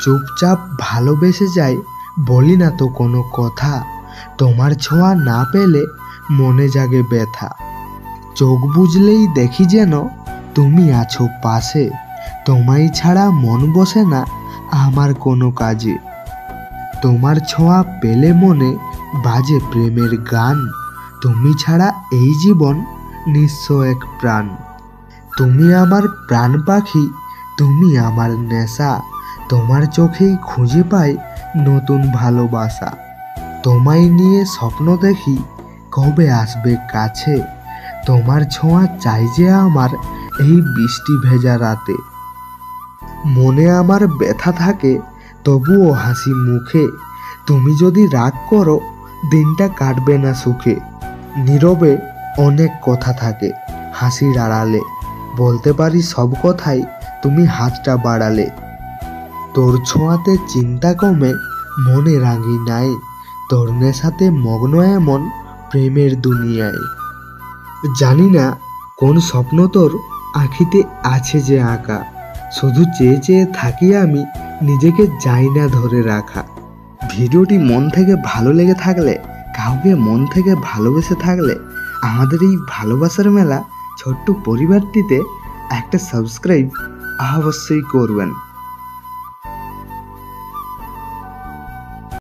চুপচাপ ভালোবেসে যাই, বলি না তো কোনো কথা। তোমার ছোঁয়া না পেলে মনে জাগে ব্যথা। চোখ বুঝলেই দেখি যেন তুমি আছো পাশে। তোমায় ছাড়া মন বসে না আমার কোনো কাজে। তোমার ছোঁয়া পেলে মনে বাজে প্রেমের গান। তুমি ছাড়া এই জীবন নিঃস্ব এক প্রাণ। তুমি আমার প্রাণ পাখি, তুমি আমার নেশা। তোমার চোখেই খুঁজে পাই নতুন ভালোবাসা। তোমায় নিয়ে স্বপ্ন দেখি, কবে আসবে কাছে। তোমার ছোঁয়া চাই যে আমার এই বৃষ্টি ভেজা রাতে। মনে আমার ব্যথা থাকে, তবুও হাসি মুখে। তুমি যদি রাগ করো, দিনটা কাটবে না সুখে। নীরবে অনেক কথা থাকে, হাসির আড়ালে বলতে পারি সব কথাই তুমি হাতটা বাড়ালে। তোর ছোঁয়াতে চিন্তা কমে, মনে রাঙি নাই। তোর নেশাতে মগ্ন এমন প্রেমের দুনিয়ায়। জানি না কোন স্বপ্ন তোর আঁখিতে আছে যে আঁকা। শুধু চেয়ে চেয়ে থাকি আমি, নিজেকে যাই না ধরে রাখা। ভিডিওটি মন থেকে ভালো লেগে থাকলে, কাউকে মন থেকে ভালোবেসে থাকলে, আমাদের এই ভালোবাসার মেলা ছোট্ট পরিবারটিতে একটা সাবস্ক্রাইব অবশ্যই করবেন।